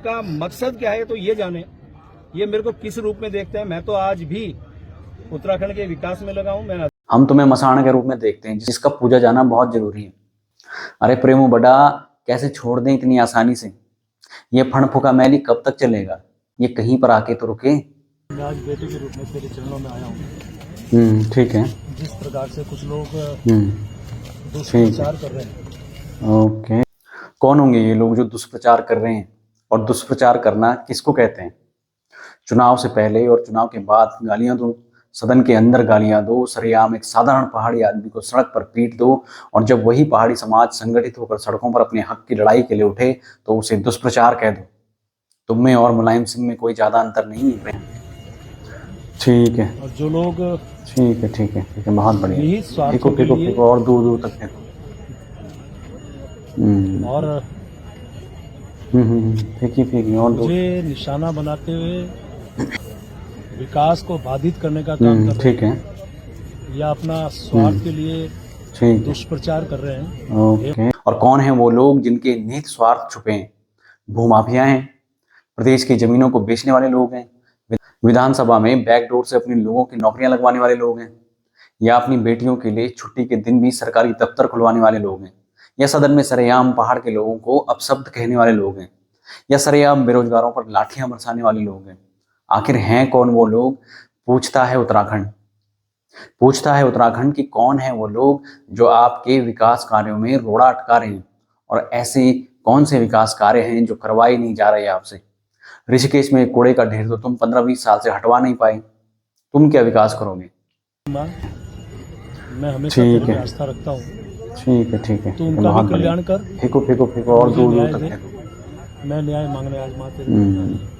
का मकसद क्या है तो ये जाने, ये मेरे को किस रूप में देखते हैं। मैं तो आज भी उत्तराखंड के विकास में लगा हूँ। मैं हम तुम्हें मसाण के रूप में देखते हैं जिसका पूजा जाना बहुत जरूरी है। अरे प्रेमू बड़ा, कैसे छोड़ दें इतनी आसानी से? ये फण फूका मैली कब तक चलेगा? ये कहीं पर आके तो रुके। मैं आज बेटे के रूप में तेरे चरणों में आया हूँ। ठीक है। जिस प्रकार से कुछ लोग दुष्प्रचार कर रहे हैं, ओके, कौन होंगे ये लोग जो दुष्प्रचार कर रहे हैं? और दुष्प्रचार करना किसको कहते हैं? चुनाव से पहले और चुनाव के बाद गालियां दो, सदन के अंदर गालियां दो, सरेआम एक साधारण पहाड़ी आदमी को सड़क पर पीट दो, और जब वही पहाड़ी समाज संगठित होकर सड़कों पर अपने हक की लड़ाई के लिए उठे तो उसे दुष्प्रचार कह दो। तुम में और मुलायम सिंह में कोई ज्यादा अंतर नहीं है। ठीक है, और जो लोग ठीक है, ठीक है, ठीक है, बहुत बढ़िया। फेंको फेंको फेंको और दूर दूर तक फेंको। और फेंकी फेंकी और दूर। मुझे निशाना बनाते हुए विकास को बाधित करने का काम कर रहे ठीक है, हैं, या अपना स्वार्थ के लिए ठीक दुष्प्रचार कर रहे हैं। ओके। और कौन है वो लोग जिनके निहित स्वार्थ छुपे हैं? भूमाफिया हैं, प्रदेश की जमीनों को बेचने वाले लोग हैं, विधानसभा में बैकडोर से अपने लोगों की नौकरियां लगवाने वाले लोग हैं, या अपनी बेटियों के लिए छुट्टी के दिन भी सरकारी दफ्तर खुलवाने वाले लोग हैं, या सदन में सरेआम पहाड़ के लोगों को अपशब्द कहने वाले लोग हैं, या सरेआम बेरोजगारों पर लाठियां बरसाने वाले लोग हैं। आखिर हैं कौन वो लोग? पूछता है उत्तराखंड। पूछता है उत्तराखंड कि कौन है वो लोग जो आपके विकास कार्यों में रोड़ा अटका रहे हैं, और ऐसे कौन से विकास कार्य हैं जो करवाए नहीं जा रहे आपसे? ऋषिकेश में कूड़े का ढेर तो तुम 15-20 साल से हटवा नहीं पाए, तुम क्या विकास करोगे? मैं हमेशा तेरे पे आस्था रखता हूँ। ठीक है, ठीक है, तू उनका भी कल्याण कर। फेंको फेंको फेंको और दूर दूर तक फेंको। मैं न्याय मांगने आज माँ तेरे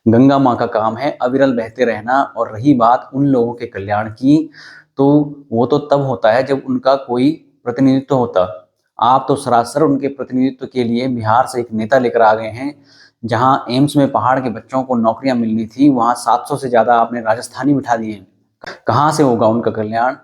गंगा माँ का काम है अविरल बहते रहना, और रही बात उन लोगों के कल्याण की, तो वो तो तब होता है जब उनका कोई प्रतिनिधित्व होता। आप तो सरासर उनके प्रतिनिधित्व के लिए बिहार से एक नेता लेकर आ गए हैं। जहां एम्स में पहाड़ के बच्चों को नौकरियां मिलनी थी, वहां 700 से ज्यादा आपने राजस्थानी बिठा दिए हैं। कहां से होगा उनका कल्याण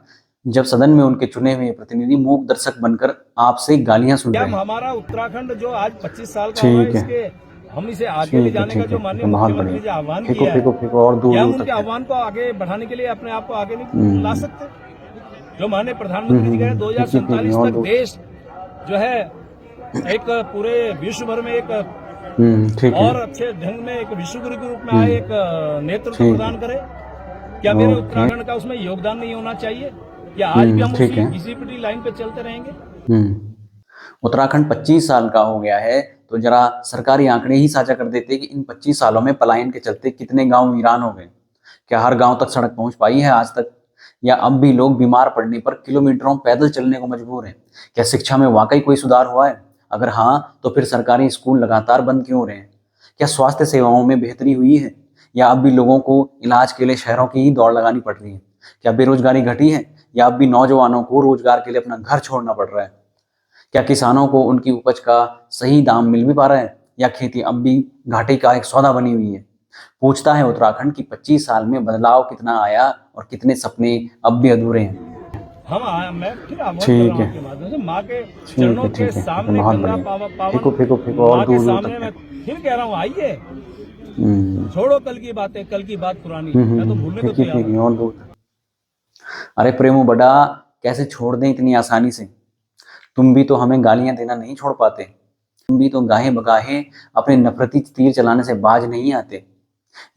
जब सदन में उनके चुने हुए प्रतिनिधि मूक दर्शक बनकर आपसे गालियां सुन रहे हैं? हमारा उत्तराखंड जो आज 25 साल का हुआ है, इसके हम इसे आगे ले जाने का जो माननीय मुख्यमंत्री जी आह्वान किया है, क्या हम उनके आह्वान को आगे बढ़ाने के लिए अपने आप को आगे नहीं ला सकते? जो माननीय प्रधानमंत्री जी कह रहे हैं 2047 तक देश जो है एक पूरे विश्व भर में एक और अच्छे ढंग में एक विश्व गुरु के रूप में आए, एक नेतृत्व प्रदान करे। क्या मेरे उत्तराखंड का उसमें योगदान नहीं होना चाहिए? या आज भी हम इसी पिटी लाइन पे चलते रहेंगे? उत्तराखंड 25 साल का हो गया है, तो जरा सरकारी आंकड़े ही साझा कर देते कि इन 25 सालों में पलायन के चलते कितने गांव वीरान हो गए। क्या हर गांव तक सड़क पहुंच पाई है आज तक? या अब भी लोग बीमार पड़ने पर किलोमीटरों पैदल चलने को मजबूर हैं? क्या शिक्षा में वाकई कोई सुधार हुआ है? अगर हाँ, तो फिर सरकारी स्कूल लगातार बंद क्यों हो रहे हैं? क्या स्वास्थ्य सेवाओं में बेहतरी हुई है, या अब भी लोगों को इलाज के लिए शहरों की ही दौड़ लगानी पड़ रही है? क्या बेरोजगारी घटी है, या अब भी नौजवानों को रोजगार के लिए अपना घर छोड़ना पड़ रहा है? क्या किसानों को उनकी उपज का सही दाम मिल भी पा रहा है, या खेती अब भी घाटे का एक सौदा बनी हुई है? पूछता है उत्तराखंड कि 25 साल में बदलाव कितना आया और कितने सपने अब भी अधूरे हैं। मैं फिर आह्वान कर रहा हूं आपके माध्यम से, माँ के चरणों के सामने गंगा पावन माँ के सामने मैं फिर कह रहा हूँ, आइए, छोड़ो कल की बातें, कल की बात पुरानी, मैं तो भूलने को तैयार हूं। अरे प्रेमू बड़ा, कैसे छोड़ दें इतनी आसानी से? तुम भी तो हमें गालियां देना नहीं छोड़ पाते। तुम भी तो गाहे बगाहे अपने नफरती तीर चलाने से बाज नहीं आते।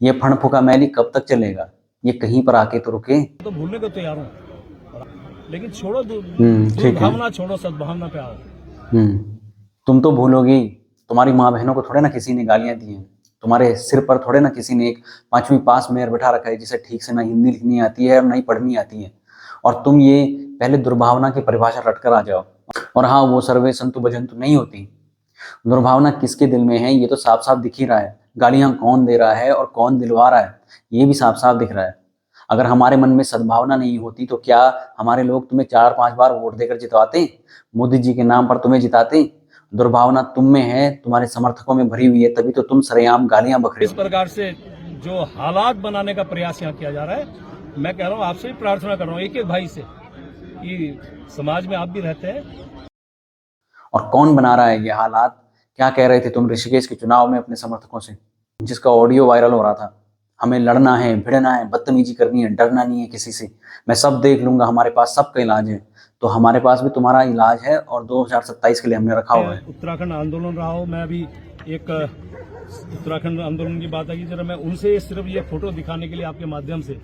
ये फण फूका मैली कब तक चलेगा? ये कहीं पर आके तो रुके। तो भूलने को तैयार हूँ, लेकिन छोड़ो दुर्भावना, छोड़ो सद्भावना पे आओ। तुम तो भूलोगी, तुम्हारी माँ बहनों को थोड़े ना किसी ने गालियां दी हैं। तुम्हारे सिर पर थोड़े ना किसी ने एक 5वीं पास मेयर बैठा रखा है जिसे ठीक से ना हिंदी लिखनी आती है और ना ही पढ़नी आती है। और तुम ये पहले दुर्भावना की परिभाषा रटकर आ जाओ। और हाँ, वो सर्वे संतु भजंतु नहीं होती। दुर्भावना किसके दिल में है ये तो साफ साफ दिख ही रहा है। गालियां कौन दे रहा है और कौन दिलवा रहा है ये भी साफ साफ दिख रहा है। अगर हमारे मन में सद्भावना नहीं होती तो क्या हमारे लोग तुम्हें 4-5 बार वोट देकर जितवाते? मोदी जी के नाम पर तुम्हें जिताते? दुर्भावना तुम में है, तुम्हारे समर्थकों में भरी हुई है, तभी तो तुम सरेआम गालियां बक रहे हो। इस प्रकार से जो हालात बनाने का प्रयास यहाँ किया जा रहा है, मैं कह रहा हूँ, आपसे भी प्रार्थना कर रहा हूँ, एक एक भाई से, कि समाज में आप भी रहते हैं। और कौन बना रहा है ये हालात? क्या कह रहे थे तुम ऋषिकेश के चुनाव में अपने समर्थकों से, जिसका ऑडियो वायरल हो रहा था? हमें लड़ना है, भिड़ना है, बदतमीजी करनी है, डरना नहीं है किसी से, मैं सब देख लूंगा, हमारे पास सबका इलाज है। तो हमारे पास भी तुम्हारा इलाज है और 2027 के लिए हमने रखा हुआ है। उत्तराखंड आंदोलन रहा हो, मैं अभी एक उत्तराखंड आंदोलन की बात आई, जरा मैं उनसे सिर्फ ये फोटो दिखाने के लिए आपके माध्यम से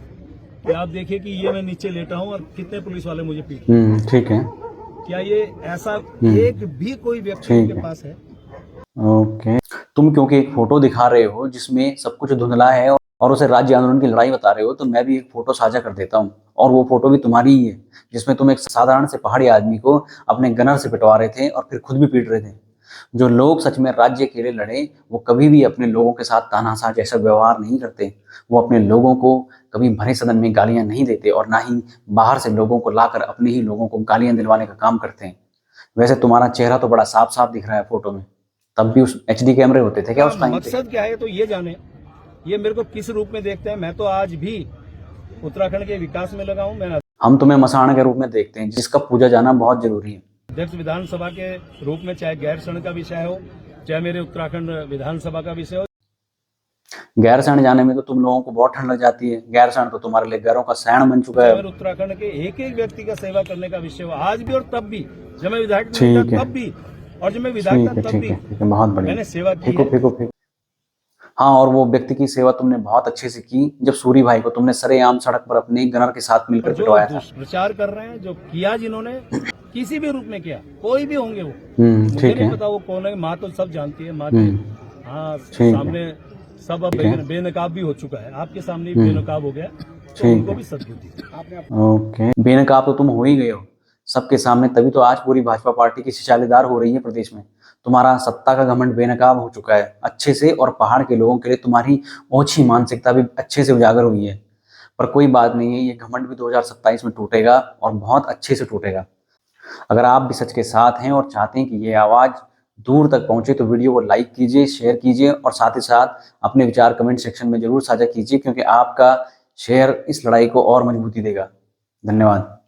कि आप देखिए कि ये मैं नीचे लेटा हूँ और कितने पुलिस वाले मुझे पीट रहे हैं। ठीक है, क्या ये ऐसा एक भी कोई व्यक्ति उनके पास है? ओके, तुम क्योंकि एक फोटो दिखा रहे हो जिसमें सब कुछ धुंधला है और उसे राज्य आंदोलन की लड़ाई बता रहे हो, तो मैं भी एक फोटो साझा कर देता हूँ, और वो फोटो भी तुम्हारी ही है, जिसमें तुम एक साधारण से पहाड़ी आदमी को अपने गनर से पिटवा रहे थे और फिर खुद भी पीट रहे थे। जो लोग सच में राज्य के लिए लड़े, वो कभी भी अपने लोगों के साथ तानाशाह जैसा व्यवहार नहीं करते। वो अपने लोगों को कभी भरे सदन में गालियां नहीं देते और ना ही बाहर से लोगों को लाकर अपने ही लोगों को गालियां दिलवाने का काम करते हैं। वैसे तुम्हारा चेहरा तो बड़ा साफ साफ दिख रहा है फोटो में, तब भी उस HD कैमरे होते थे क्या उस टाइम पे? मकसद क्या है तो ये जाने, ये मेरे को किस रूप में देखते हैं। मैं तो आज भी उत्तराखंड के विकास में लगा हूँ। हम तुम्हें मसाण के रूप में देखते हैं, जिसका पूजा जाना बहुत जरूरी है। अध्यक्ष विधानसभा के रूप में, चाहे गैरसैंण का विषय हो, चाहे मेरे उत्तराखंड विधानसभा का विषय हो। गैरसैंण जाने में तो तुम लोगों को बहुत ठंड लग जाती है, गैरसैंण तो तुम्हारे लिए घरों का सैन बन चुका है। उत्तराखंड के एक एक व्यक्ति का सेवा करने का विषय हो, आज भी और तब भी, जब मैं विधायक था तब भी, और जब मैं विधायक था तब भी बहुत बढ़िया, मैंने सेवा की है। हाँ, और वो व्यक्ति की सेवा तुमने बहुत अच्छे से की जब सूरी भाई को तुमने सरेआम सड़क पर अपने गनर के साथ मिलकर पिटवाया था। प्रचार कर रहे हैं, जो किया जिन्होंने किसी भी रूप में किया, कोई भी होंगे वो, मुझे नहीं पता वो कौन है, माँ तो सब जानती है, माँ के हाँ सामने सब अब बेनकाब भी हो चुका है, आपके सामने भी बेनकाब हो गया, तो उनको भी सद्बुद्धि। ओके, बेनकाब तो तुम हो ही गए हो सबके सामने, तभी तो आज पूरी भाजपा पार्टी की शिशालेदार हो रही है प्रदेश में। तुम्हारा सत्ता का घमंड बेनकाब हो चुका है अच्छे से, और पहाड़ के लोगों के लिए तुम्हारी ओछी मानसिकता भी अच्छे से उजागर हुई है। पर कोई बात नहीं है, ये घमंड भी 2027 में टूटेगा और बहुत अच्छे से टूटेगा। अगर आप भी सच के साथ हैं और चाहते हैं कि ये आवाज़ दूर तक पहुंचे, तो वीडियो को लाइक कीजिए, शेयर कीजिए और साथ ही साथ अपने विचार कमेंट सेक्शन में जरूर साझा कीजिए, क्योंकि आपका शेयर इस लड़ाई को और मजबूती देगा। धन्यवाद।